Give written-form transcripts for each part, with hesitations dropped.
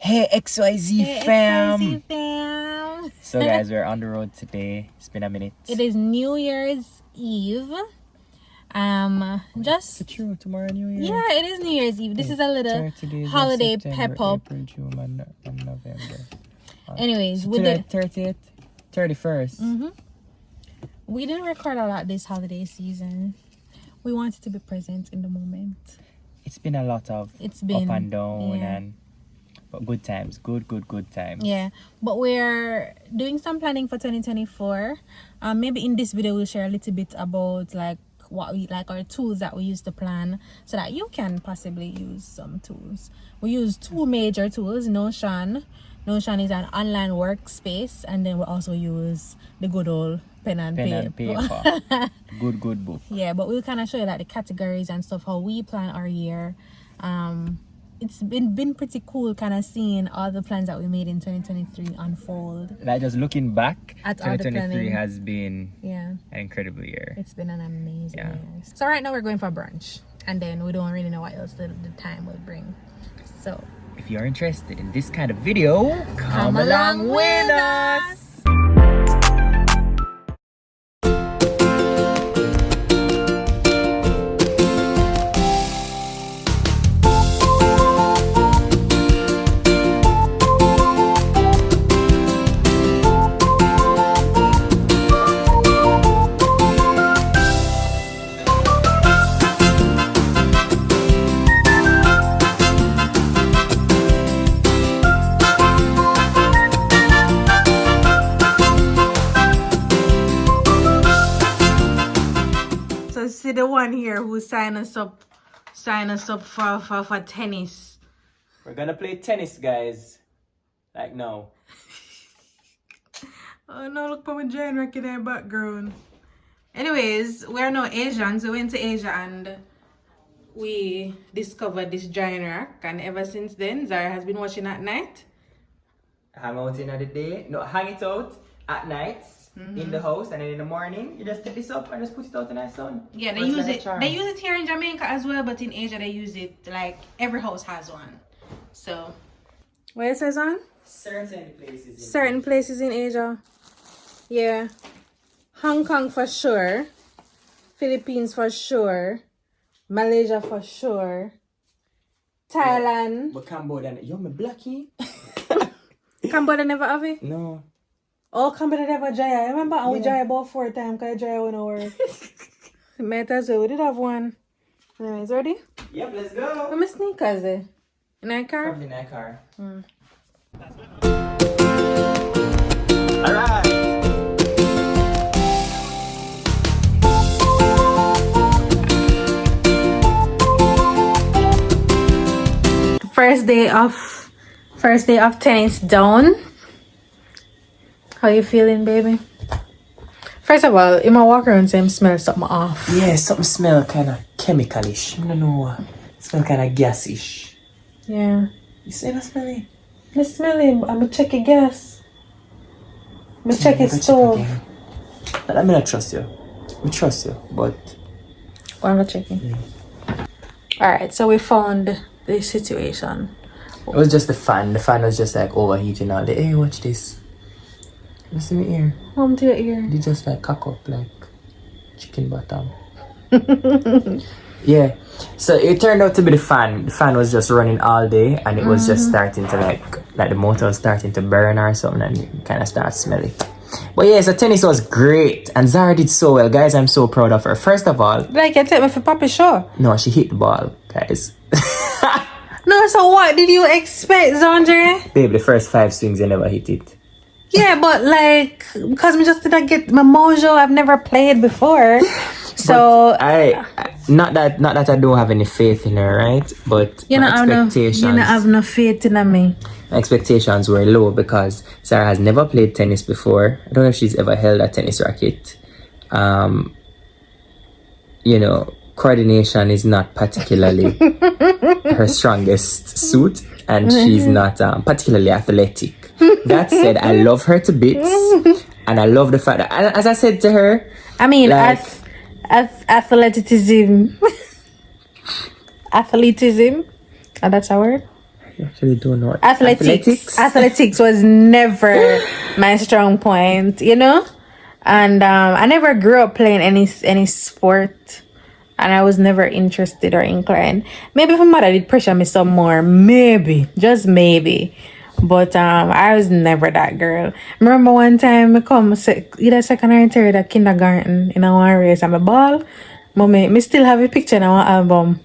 Hey XYZ Hey, fam. XYZ fam. So guys, we're on the road today. It's been a minute. It is New Year's Eve. It's true. Tomorrow New Year. Yeah, it is New Year's Eve. This is a little 30 days holiday of September, pep up. April, June, and November. Anyways, so we today, did 30th, 31st. we didn't record a lot this holiday season. We wanted to be present in the moment. It's been a lot of It's been up and down yeah. but good times. Good times. Yeah, but we're doing some planning for 2024. Maybe in this video we'll share a little bit about like what we like, our tools that we use to plan, so that you can possibly use some tools. We use two major tools. Notion is an online workspace, and then we also use the good old pen and paper. good book. Yeah, but we'll kind of show you like the categories and stuff, how we plan our year. It's been pretty cool kind of seeing all the plans that we made in 2023 unfold. Like just looking back, At all the 2023 planning. has been Yeah, an incredible year. it's been an amazing Yeah. year. So right now we're going for brunch, and then we don't really know what else the time will bring. So If you're interested in this kind of video, come along along with with us. see the one here who signed us up for tennis. We're gonna play tennis, guys. Like now. Oh no, look for my giant rack in their background. Anyways, we're now Asians. We went to Asia and we discovered this giant rack, and ever since then Zara has been watching at night. Hang out in the day. No, hang it out at nights in the house, and then in the morning you just take this up and just put it out in the sun. Yeah, they use it. They use it here in Jamaica as well, but in Asia they use it like every house has one. So, where it says on? Certain places in Asia. Yeah, Hong Kong for sure, Philippines for sure, Malaysia for sure, Thailand. But Cambodia, you're my blackie. Cambodia never have it. No. Oh, Cambodia never Jaya. I remember we Jaya about 4 times because Jaya went over. Might as well. We did have one. Anyways, ready? Yep, let's go. Where my sneakers there? In our car? Probably in that car. Alright. First day of tennis down. How you feeling, baby? First of all, in my walk around, say smell something off. Yeah, something smell kind of chemicalish. I don't know. Smell kind of gassish. Yeah. You say no smelly? I smell it. I'm gonna check your gas. I'm gonna check your stove. I mean, I trust you. I trust you, but... I'm gonna check it. Alright, so we found the situation. It was just the fan. The fan was just like overheating all day. Hey, watch this. Listen to my ear. Home to your ear. They just like cock up like chicken bottom. Yeah. So it turned out to be the fan. The fan was just running all day, and it was just starting to like the motor was starting to burn or something, and it kind of started smelling. But yeah, so tennis was great, and Zara did so well, guys. I'm so proud of her. First of all, Like you take me for Papi show. no, she hit the ball, guys. No, so what did you expect, Xaundre? Babe, the first 5 swings, you never hit it. Yeah, but like, because me just didn't get my mojo. I've never played before. So I not that I don't have any faith in her, right? But you my expectations, you don't have no faith in me. my expectations were low because Sarah has never played tennis before. I don't know if she's ever held a tennis racket. You know, coordination is not particularly her strongest suit, and she's not particularly athletic. That said, I love her to bits, and I love the fact that, and as I said to her, I mean, like, athleticism. Oh, that's a word? actually don't know. Athletics was never my strong point, you know. And I never grew up playing any sport, and I was never interested or inclined. Maybe if my mother did pressure me some more, maybe, just maybe. But I was never that girl. Remember one time I come either second or third at kindergarten in our race and my ball. Mommy, me still have a picture in our album.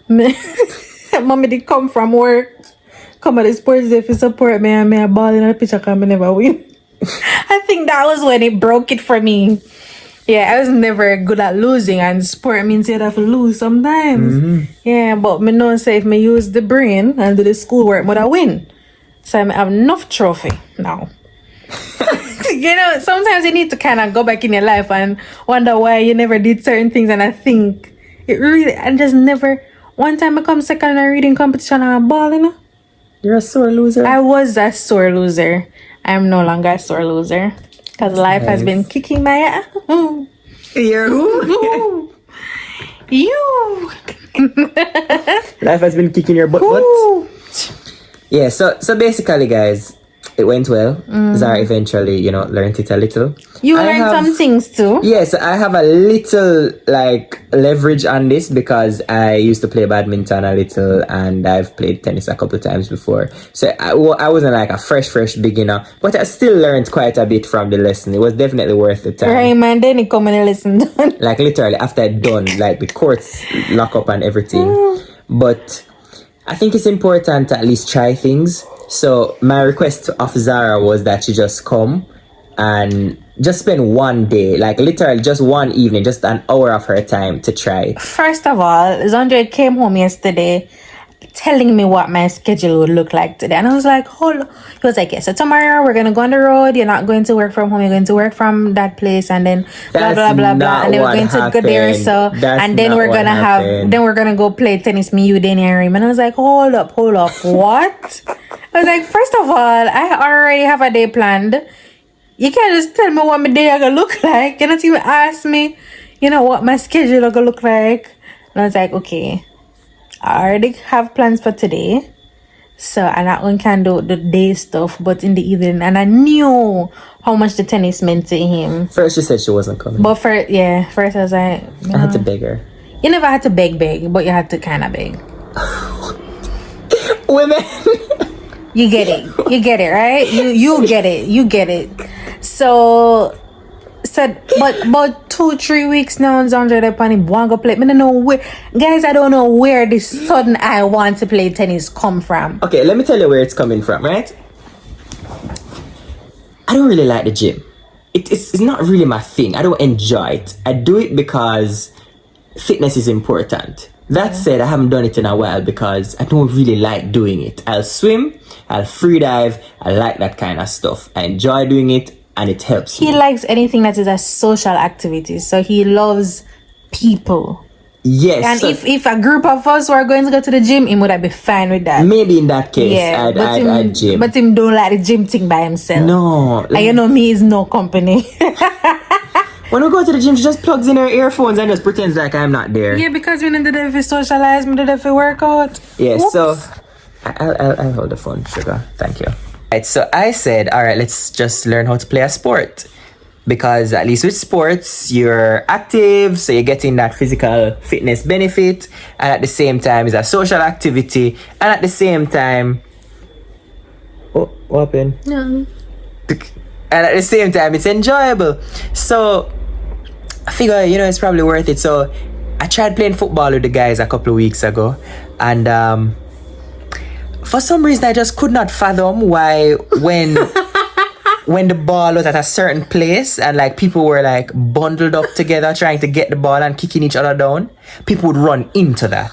Mommy did come from work, come at the sports day to support me, and me a ball in a picture because I never win. I think that was when it broke it for me. Yeah, I was never good at losing, and sport means you have to lose sometimes. Yeah, but me know say if me use the brain and do the schoolwork, but I win. So I have enough trophy now. You know, sometimes you need to kind of go back in your life and wonder why you never did certain things. And I think it really, I just never, one time I come second in a reading competition and I'm balling. You know? You're a sore loser. I was a sore loser. I am no longer a sore loser. Because life has been kicking my ass. You're who? You. Life has been kicking your butt. Yeah, so basically, guys, it went well. Zara eventually, learned it a little. You learned some things too. Yes, I have a little leverage on this because I used to play badminton a little and I've played tennis a couple of times before. So I wasn't like a fresh beginner, but I still learned quite a bit from the lesson. It was definitely worth the time. Right, man. Then it come and listen done. Like literally after I done, like the courts lock up and everything. But I think it's important to at least try things. So my request of Zara was that she just come and just spend one day, like literally just one evening, just an hour of her time to try. First of all, Xaundre came home yesterday telling me what my schedule would look like today. And I was like, hold on. He was like, yeah, so tomorrow we're going to go on the road. You're not going to work from home. You're going to work from that place. And then blah, blah, blah, blah. And then we're going to go there. So, and then we're going to then we're going to go play tennis, me, you, Danny, and Rim. And I was like, hold up. What? I was like, first of all, I already have a day planned. You can't just tell me what my day is going to look like. You not even ask me, what my schedule is going to look like. And I was like, okay, I already have plans for today. So, and that one can do the day stuff, but in the evening. And I knew how much the tennis meant to him. First, she said she wasn't coming. But first I was like, I had to beg her. You never had to beg, but you had to kind of beg. Women. You get it, right? You get it. So but about 2-3 weeks now, Xaundre the pani want go play. I don't know where, guys. I don't know where this sudden I want to play tennis come from. Okay, let me tell you where it's coming from, right? I don't really like the gym. It's not really my thing. I don't enjoy it. I do it because fitness is important. That said, I haven't done it in a while because I don't really like doing it. I'll swim, I'll free dive, I like that kind of stuff. I enjoy doing it and it helps me. He likes anything that is a social activity, so he loves people. Yes. And so if a group of us were going to go to the gym, he would have been fine with that. Maybe in that case, I'd gym. But him don't like the gym thing by himself. No. And me is no company. When we go to the gym, she just plugs in her earphones and just pretends like I'm not there. Yeah, because we need to socialize, we need to work out. Yeah, so I'll hold the phone, sugar. Thank you. Right, so I said, all right, let's just learn how to play a sport. Because at least with sports, you're active, so you're getting that physical fitness benefit. And at the same time, it's a social activity. And at the same time... Oh, what happened? No. And at the same time, it's enjoyable. So I figure, it's probably worth it. So I tried playing football with the guys a couple of weeks ago. And for some reason, I just could not fathom why when the ball was at a certain place and like people were like bundled up together trying to get the ball and kicking each other down, people would run into that.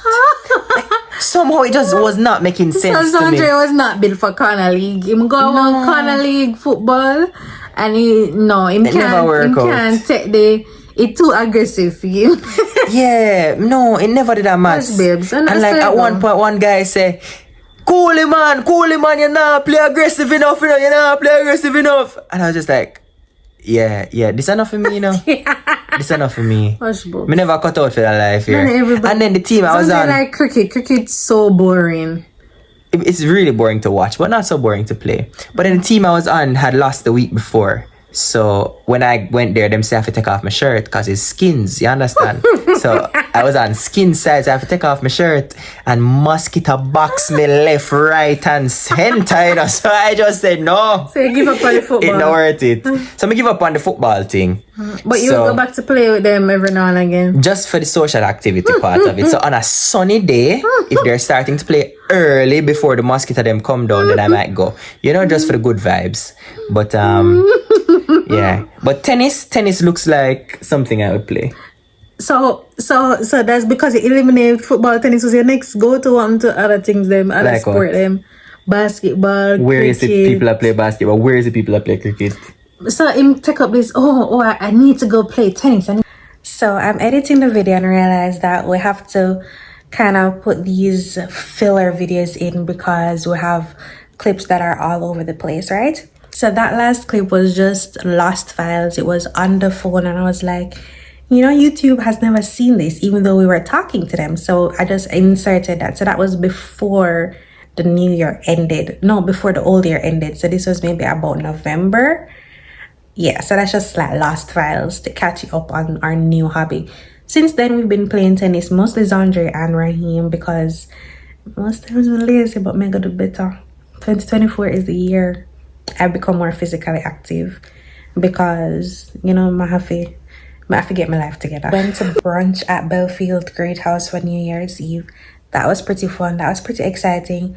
Somehow it just was not making sense to me. Xaundre was not built for corner league. Him go on corner league football and he can't take it's too aggressive for him. Yeah, no, it never did that much. And like at one point one guy say, Coolly man, you're not play aggressive enough, you're not play aggressive enough. And I was just like, yeah, this enough for me, This enough for me. Me never cut out for that life here. And then the team I was on. Like cricket's so boring. it's really boring to watch, but not so boring to play. But then the team I was on had lost the week before. So when I went there, them say I have to take off my shirt because it's skins, you understand? So I was on skin side, so I have to take off my shirt, and mosquito box me left, right, and center, you know. So I just said no. So you give up on the football? It's not worth it. So I give up on the football thing. But you go back to play with them every now and again? Just for the social activity part of it. So on a sunny day, if they're starting to play early before the mosquito them come down, then I might go. You know, just for the good vibes. But yeah. But tennis looks like something I would play. So that's because you eliminate football. Tennis was your next go-to one to other things, them other like sport, what? them basketball. Where cricket. is the people that play basketball? Where is the people that play cricket? So him take up this. I need to go play tennis. So I'm editing the video and realize that we have to kind of put these filler videos in because we have clips that are all over the place, right? So that last clip was just lost files. It was on the phone and I was like, YouTube has never seen this, even though we were talking to them. So I just inserted that. So that was before the new year ended. No, before the old year ended. So this was maybe about November. Yeah, so that's just like lost files to catch you up on our new hobby. Since then, we've been playing tennis, mostly Xaundre and Raheem, because most times we're lazy, but may go do better. 2024 is the year I've become more physically active because, I have to get my life together. Went to brunch at Belfield Great House for New Year's Eve. That was pretty fun. That was pretty exciting.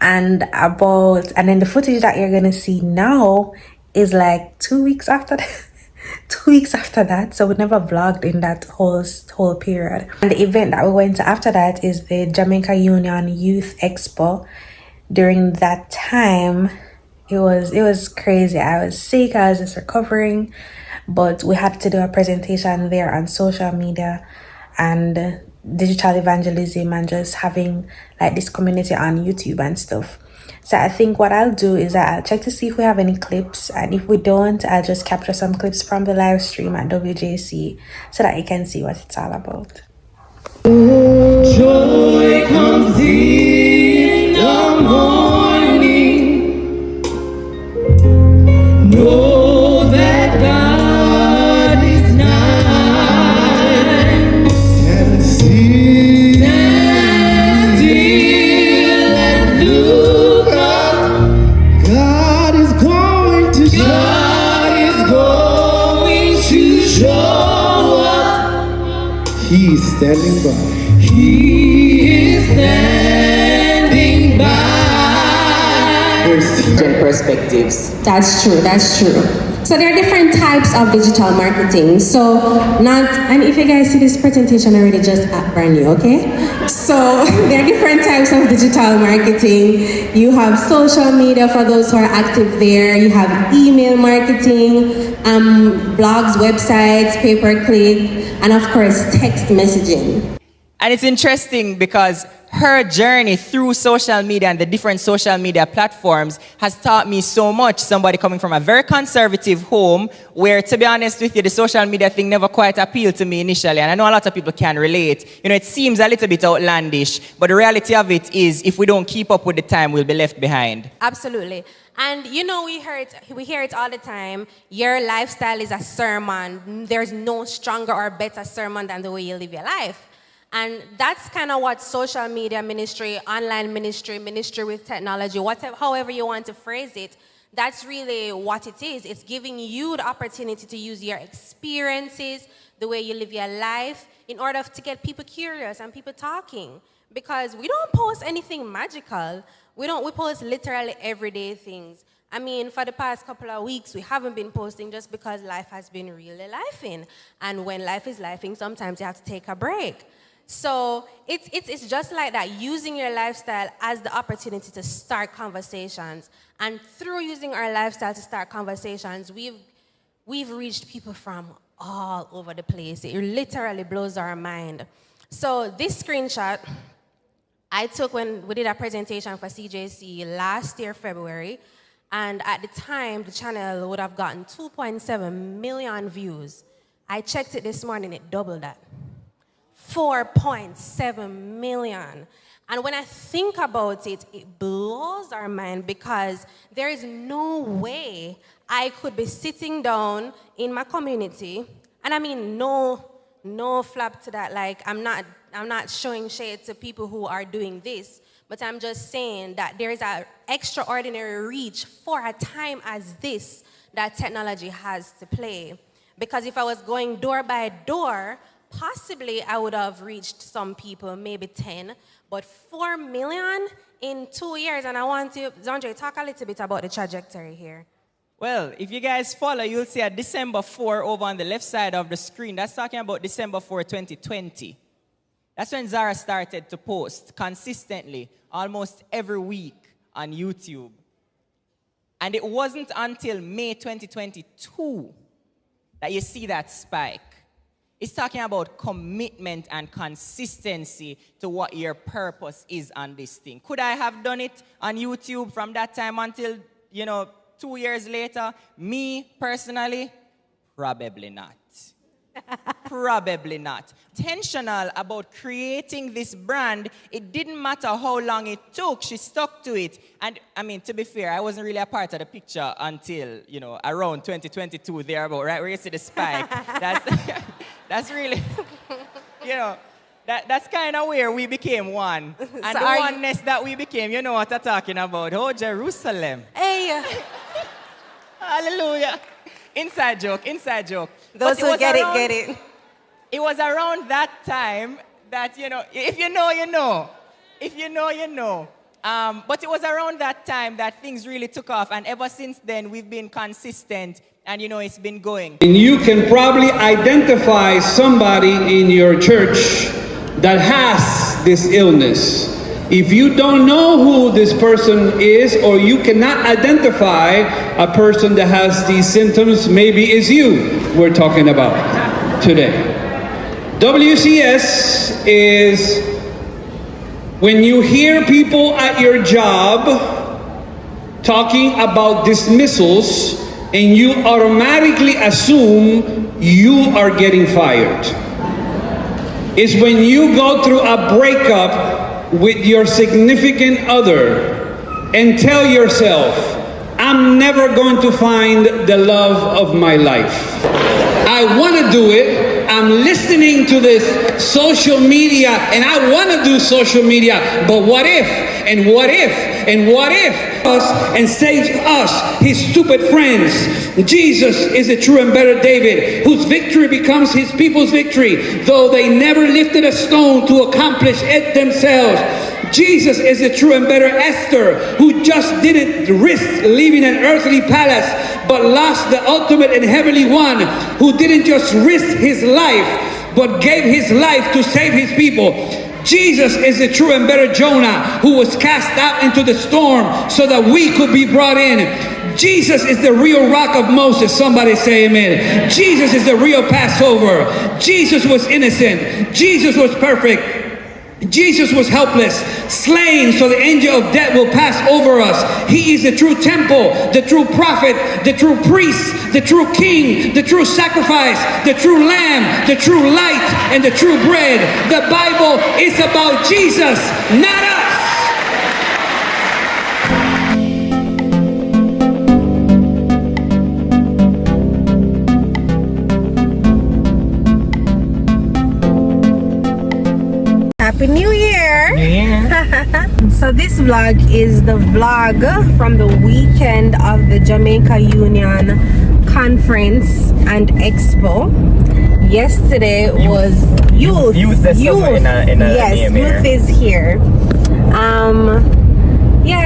And then the footage that you're going to see now is like 2 weeks after that. 2 weeks after that, so we never vlogged in that whole period. And the event that we went to after that is the Jamaica Union Youth Expo. During that time, it was crazy. I was sick, I was just recovering, but we had to do a presentation there on social media and digital evangelism and just having like this community on YouTube and stuff. So I think what I'll do is I'll check to see if we have any clips, and if we don't, I'll just capture some clips from the live stream at WJC so that you can see what it's all about. Joy comes in the morning. Know that God is nigh. And see. He's standing by. He is standing by. Different perspectives. That's true. So there are different types of digital marketing. And if you guys see this presentation already, just brand new, okay? So there are different types of digital marketing. You have social media for those who are active there. You have email marketing, blogs, websites, pay-per-click, and of course, text messaging. And it's interesting because her journey through social media and the different social media platforms has taught me so much. Somebody coming from a very conservative home where, to be honest with you, the social media thing never quite appealed to me initially. And I know a lot of people can relate. It seems a little bit outlandish, but the reality of it is if we don't keep up with the time, we'll be left behind. Absolutely. And we hear it all the time. Your lifestyle is a sermon. There's no stronger or better sermon than the way you live your life. And that's kind of what social media ministry, online ministry with technology, however you want to phrase it, that's really what it is. It's giving you the opportunity to use your experiences, the way you live your life, in order to get people curious and people talking. Because we don't post anything magical. We post literally everyday things. I mean, for the past couple of weeks, we haven't been posting just because life has been really lifing. And when life is lifing, sometimes you have to take a break. So it's just like that, using your lifestyle as the opportunity to start conversations. And through using our lifestyle to start conversations, we've reached people from all over the place. It literally blows our mind. So this screenshot I took when we did a presentation for CJC last year, February. And at the time, the channel would have gotten 2.7 million views. I checked it this morning, it doubled that. 4.7 million. And when I think about it, it blows our mind because there is no way I could be sitting down in my community, and I mean no flap to that, like I'm not showing shade to people who are doing this, but I'm just saying that there is an extraordinary reach for a time as this that technology has to play. Because if I was going door by door, possibly I would have reached some people, maybe 10, but 4 million in 2 years. And I want you, Xaundre, talk a little bit about the trajectory here. Well, if you guys follow, you'll see a December 4 over on the left side of the screen. That's talking about December 4, 2020. That's when Zara started to post consistently, almost every week on YouTube. And it wasn't until May 2022 that you see that spike. It's talking about commitment and consistency to what your purpose is on this thing. Could I have done it on YouTube from that time until, 2 years later? Me, personally, probably not. Probably not. Intentional about creating this brand, it didn't matter how long it took, she stuck to it. And I mean, to be fair, I wasn't really a part of the picture until, around 2022, thereabout, right? Where you see the spike. That's really, that's kind of where we became one. And so the oneness that we became, you know what I'm talking about. Oh, Jerusalem. Hey. Hallelujah. Inside joke. Those who get it. It was around that time that, if you know, you know. If you know, you know. But it was around that time that things really took off. And ever since then, we've been consistent. And, it's been going. And you can probably identify somebody in your church that has this illness. If you don't know who this person is, or you cannot identify a person that has these symptoms, maybe it's you we're talking about today. WCS is when you hear people at your job talking about dismissals and you automatically assume you are getting fired. It's when you go through a breakup with your significant other and tell yourself, I'm never going to find the love of my life. I want to do it. I'm listening to this social media and I want to do social media, but what if, and what if, and what if us and saves us, his stupid friends. Jesus is the true and better David, whose victory becomes his people's victory, though they never lifted a stone to accomplish it themselves. Jesus is the true and better Esther, who just didn't risk leaving an earthly palace, but lost the ultimate and heavenly one, who didn't just risk his life, but gave his life to save his people. Jesus is the true and better Jonah, who was cast out into the storm so that we could be brought in. Jesus is the real rock of Moses. Somebody say amen. Jesus is the real Passover. Jesus was innocent. Jesus was perfect. Jesus was helpless, slain so the angel of death will pass over us. He is the true temple, the true prophet, the true priest, the true king, the true sacrifice, the true lamb, the true light, and the true bread. The Bible is about Jesus, not us. Happy New Year! Yeah. So this vlog is the vlog from the weekend of the Jamaica Union Conference and Expo. Yesterday was youth. Youth is somewhere in a yes, name youth here. is here.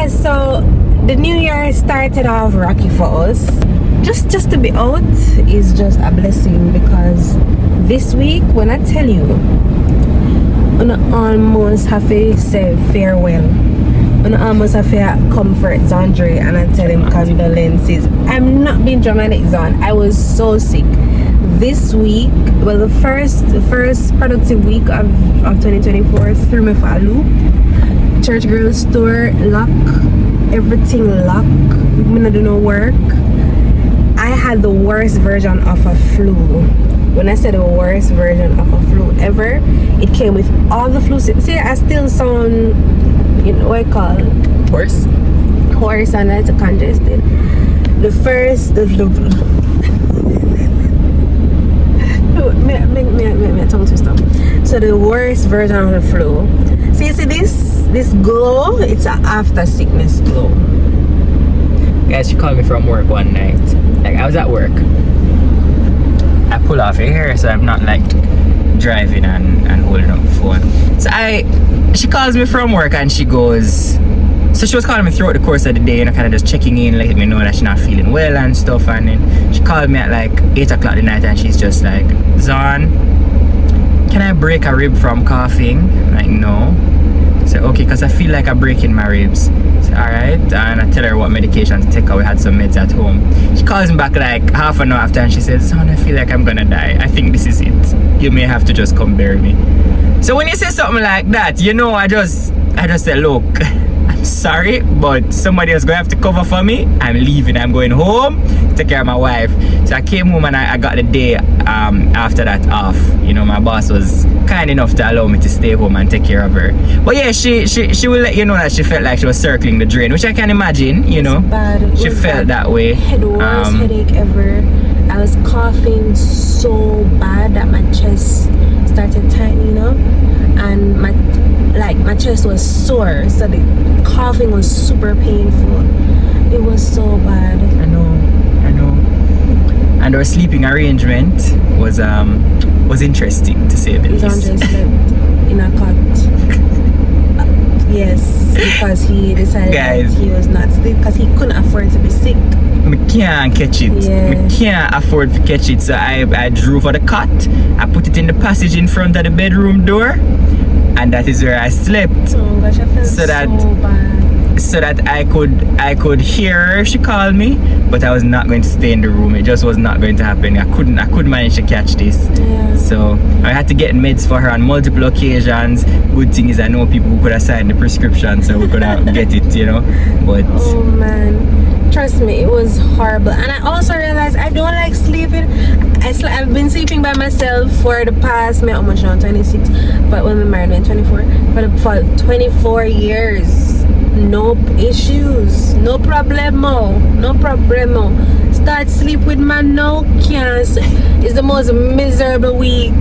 So the new year started off rocky for us. Just to be out is just a blessing, because this week, when I tell you, I almost have to say farewell. I almost have to comfort Xaundre and I tell him condolences. I'm not being dramatic, Zon. I was so sick. This week, well, the first productive week of 2024 threw me for a loop. Church girl store lock, everything lock. I'm not do no work. I had the worst version of a flu. When I said the worst version of a flu ever, it came with all the flu. See, I still sound, you know, what I call Horse? hoarse and it's congested. The first, me tongue twister. So the worst version of the flu. See this glow, it's an after sickness glow. Guys, she called me from work one night. Like, I was at work. I pull off her hair so I'm not like driving and holding up the phone. So she calls me from work and she goes, so she was calling me throughout the course of the day, you know, kind of just checking in, letting me know that she's not feeling well and stuff. And then she called me at like 8 o'clock the night and she's just like, Zon, can I break a rib from coughing? I'm like, no. So okay, because I feel like I'm breaking my ribs. So alright, and I tell her what medication to take out. We had some meds at home. She calls me back like half an hour after and she says, Son, I feel like I'm gonna die. I think this is it. You may have to just come bury me. So when you say something like that, you know, I just say, look, I'm sorry, but somebody else gonna have to cover for me. I'm leaving. I'm going home to take care of my wife. So I came home and I got the day after that off. You know, my boss was kind enough to allow me to stay home and take care of her. But yeah, she will let you know that she felt like she was circling the drain, which I can imagine, you know. She felt that way. The worst headache ever. I was coughing so bad that my chest started tightening up, and my chest was sore, so the coughing was super painful. It was so bad. I know. And our sleeping arrangement was interesting, to say the least. Xaundre slept in a cot. Yes, because he decided that he was not sleep because he couldn't afford to be sick. I can't catch it. Yeah. I can't afford to catch it. So I drove for the cot. I put it in the passage in front of the bedroom door, and that is where I slept. Oh gosh, I felt so bad. So that I could hear her if she called me, but I was not going to stay in the room. It just was not going to happen. I couldn't manage to catch this. Yeah. So I had to get meds for her on multiple occasions. Good thing is I know people who could have signed the prescription, so we could have get it, you know. But oh man, trust me, it was horrible. And I also realized I don't like sleeping. I've been sleeping by myself for the past, how much now, 26, but when we married, when 24, for 24 years. No issues, no problemo. Start sleep with man now, can't. It's the most miserable week.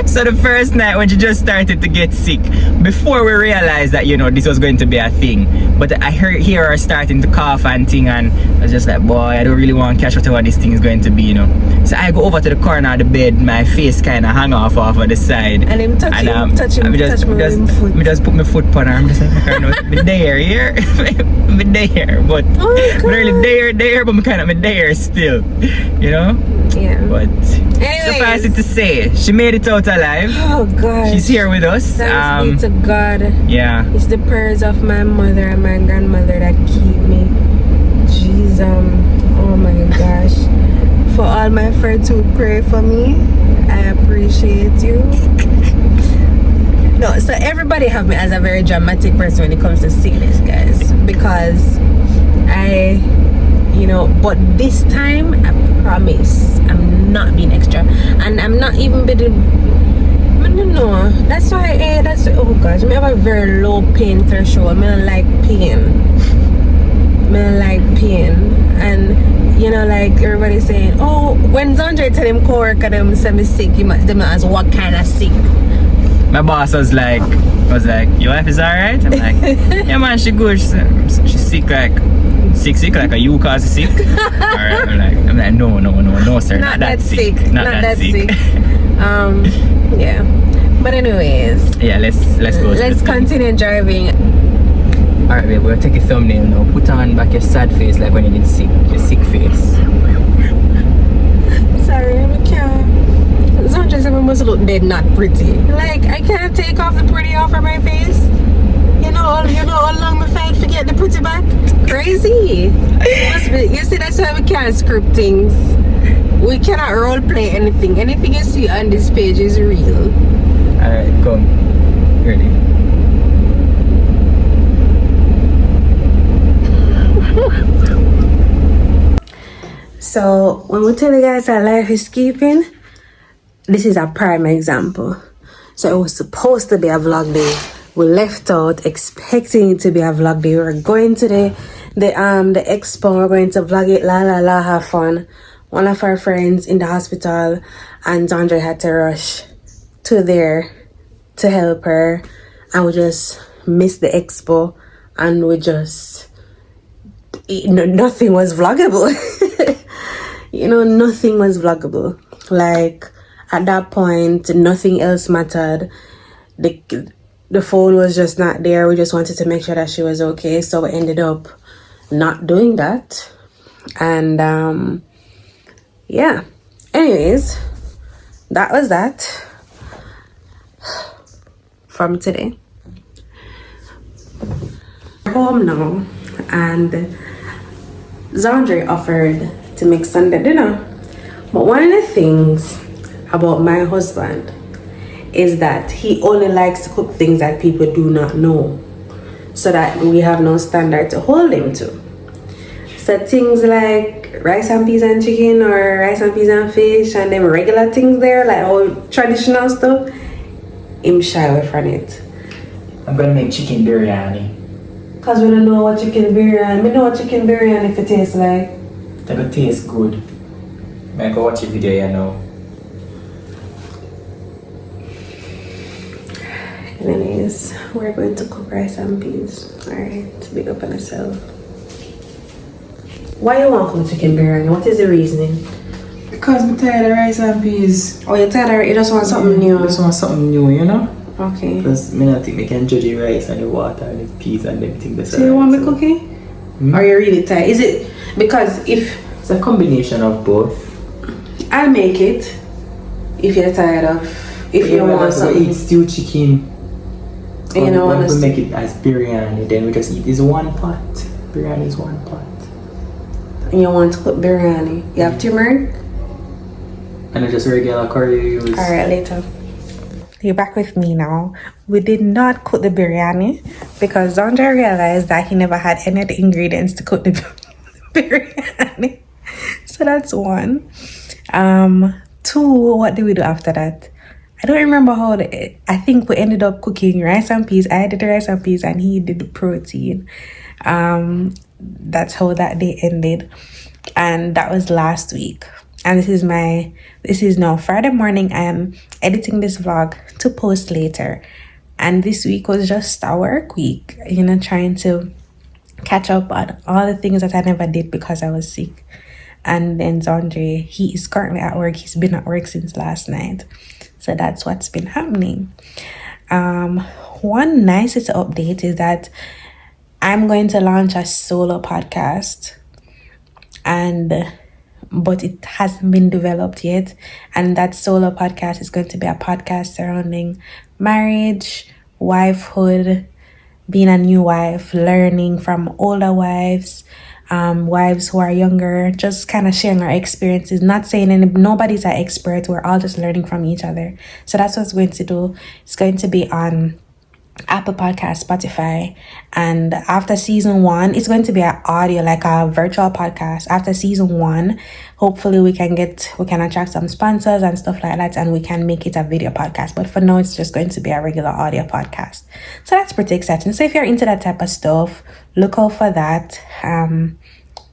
So the first night when she just started to get sick, before we realized that, you know, this was going to be a thing, but I hear her starting to cough and thing, and I was just like, boy, I don't really want to catch whatever this thing is going to be, you know. So I go over to the corner of the bed, my face kind of hang off of the side, and him touch me with me just put my foot on her. I'm just like, me there here, me there, but I'm really there, but I'm kind of me there still, you know. Yeah. But anyways, suffice it to say, she made it out alive. Oh God. She's here with us. Thanks be to God. Yeah. It's the prayers of my mother and my grandmother that keep me. Jeez, oh my gosh. For all my friends who pray for me, I appreciate you. No, so everybody have me as a very dramatic person when it comes to sickness, guys, because but this time I promise I'm not being extra, and I'm not even no. That's why oh gosh, I have a very low pain threshold. I don't like pain. And you know, like everybody saying, oh, when Xaundre tell him co-worker them say me sick, them ask what kind of sick. My boss was like, your wife is alright? I'm like, yeah man, she good. She's sick like a you cause is sick. Alright, I'm like, no sir, not that sick. Not that sick. Yeah. But anyways. Yeah, let's go. Let's continue driving. Alright babe, we'll take a thumbnail now. Put on back your sad face like when you get sick. Your sick face. Sorry, I can't. Xaundre said we must look dead, not pretty. Like, I can't take off the pretty off of my face. You know how long my fight to get the pretty back? Crazy. You see, that's why we can't script things. We cannot role play anything. Anything you see on this page is real. Alright, come. Ready? So So when we tell you guys that life is keeping, this is a prime example. So it was supposed to be a vlog day. We left out expecting it to be a vlog day. We were going to the expo. We're going to vlog it, have fun. One of our friends in the hospital, and Xaundre had to rush to there to help her, and we just missed the expo, and we just nothing was vloggable. Nothing was vloggable. Like at that point, nothing else mattered. The phone was just not there. We just wanted to make sure that she was okay, so we ended up not doing that. And yeah, anyways, that was that from today. We're home now, and Xaundre offered to make Sunday dinner. But one of the things about my husband is that he only likes to cook things that people do not know, so that we have no standard to hold him to. So things like rice and peas and chicken, or rice and peas and fish, and them regular things there, like all traditional stuff, him shy away from it. I'm gonna make chicken biryani. Cause we don't know what chicken biryani. We know what chicken biryani if it tastes like. That will taste good. I go watch a video, Anyways, we're going to cook rice and peas. Alright, big up on yourself. Why you want to cook chicken biryani? What is the reasoning? Because I'm tired of rice and peas. Oh, you're tired of, you just want something new? I just want something new, Okay. Because I don't think we can judge the rice and the water and the peas and everything. So you want me cooking? Or you're really tired? Is it because if... It's a combination of both. I'll make it if you're tired of... If you want something. Eat stewed chicken. And you know what? We make it as biryani, then we just eat this one pot. Biryani is one pot. And you want to cook biryani. You have turmeric? And it's just regular curry you use. Alright, later. You're back with me now. We did not cook the biryani because Xaundre realized that he never had any of the ingredients to cook the biryani. So that's one. Two, what did we do after that? I don't remember I think we ended up cooking rice and peas. I did the rice and peas and he did the protein. That's how that day ended. And that was last week. And this is now Friday morning. I am editing this vlog to post later. And this week was just a work week, trying to catch up on all the things that I never did because I was sick. And then Xaundre, he is currently at work. He's been at work since last night. So that's what's been happening. One nice update is that I'm going to launch a solo podcast, but it hasn't been developed yet. And that solo podcast is going to be a podcast surrounding marriage, wifehood, being a new wife, learning from older wives, wives who are younger, just kind of sharing our experiences, not saying nobody's an expert, we're all just learning from each other. So that's what it's going to do. It's going to be on Apple Podcast, Spotify, and after season 1, it's going to be an audio, like a virtual podcast. After season 1, hopefully we can attract some sponsors and stuff like that, and we can make it a video podcast. But for now, it's just going to be a regular audio podcast. So that's pretty exciting. So if you're into that type of stuff, look out for that.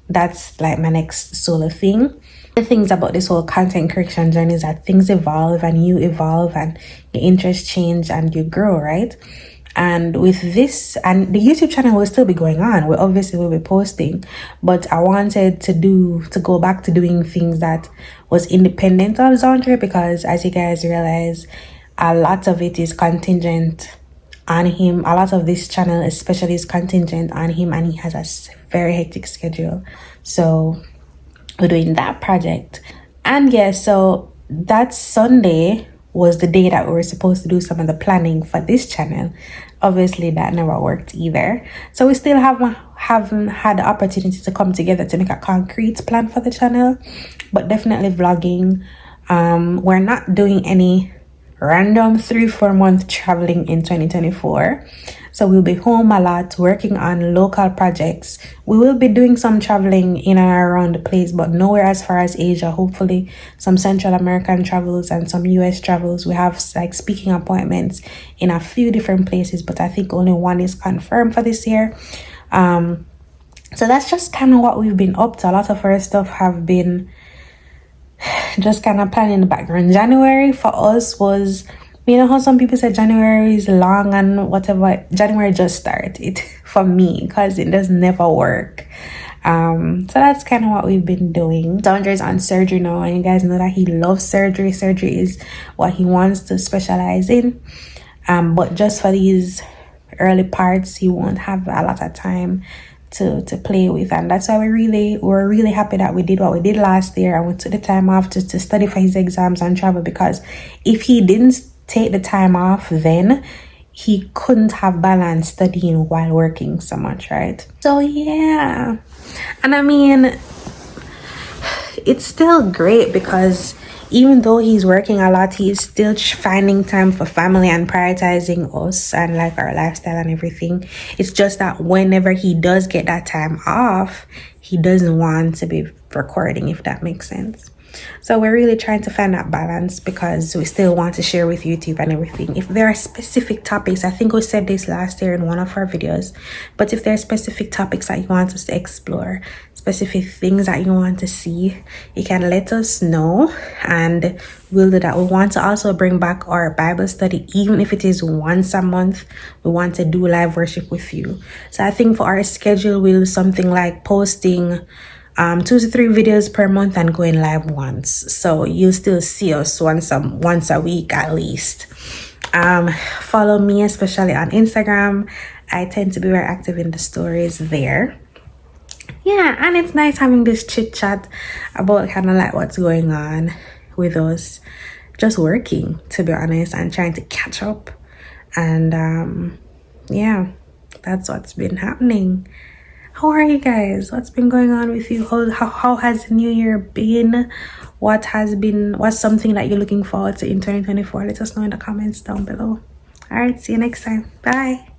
That's like my next solo thing. The things about this whole content creation journey is that things evolve and you evolve and your interests change and you grow, right? And with this, and the YouTube channel will still be going on. We obviously will be posting, but I wanted to go back to doing things that was independent of Xaundre, because as you guys realize, a lot of it is contingent on him. A lot of this channel especially is contingent on him, and he has a very hectic schedule. So we're doing that project. And yeah, so that Sunday was the day that we were supposed to do some of the planning for this channel. Obviously that never worked either, so we still haven't had the opportunity to come together to make a concrete plan for the channel, but definitely vlogging. We're not doing any random 3-4 month traveling in 2024, So we'll be home a lot, working on local projects. We will be doing some traveling in and around the place, but nowhere as far as Asia. Hopefully some Central American travels and some US travels. We have like speaking appointments in a few different places, but I think only one is confirmed for this year. So that's just kind of what we've been up to. A lot of our stuff have been just kind of planning in the background. January for us was, you know how some people say January is long and whatever. January just started for me because it does never work. So that's kind of what we've been doing. Xaundre is on surgery now, and you guys know that he loves surgery. Surgery is what he wants to specialize in. But just for these early parts, he won't have a lot of time to play with, and that's why we're really happy that we did what we did last year and we took the time off to study for his exams and travel, because if he didn't take the time off, then he couldn't have balanced studying while working so much, right? So yeah, and I mean, it's still great because even though he's working a lot, he's still finding time for family and prioritizing us and like our lifestyle and everything. It's just that whenever he does get that time off, he doesn't want to be recording, if that makes sense. So we're really trying to find that balance because we still want to share with YouTube and everything. If there are specific topics, I think we said this last year in one of our videos, but if there are specific topics that you want us to explore, specific things that you want to see, you can let us know and we'll do that. We want to also bring back our Bible study, even if it is once a month. We want to do live worship with you. So I think for our schedule, we'll do something like posting 2 to 3 videos per month and going live once. So you'll still see us once a week at least. Follow me, especially on Instagram. I tend to be very active in the stories there. Yeah, and it's nice having this chit chat about kind of like what's going on with us, just working, to be honest, and trying to catch up. And yeah, that's what's been happening. How are you guys? What's been going on with you? How has the new year been? What's something that you're looking forward to in 2024? Let us know in the comments down below. All right, see you next time. Bye.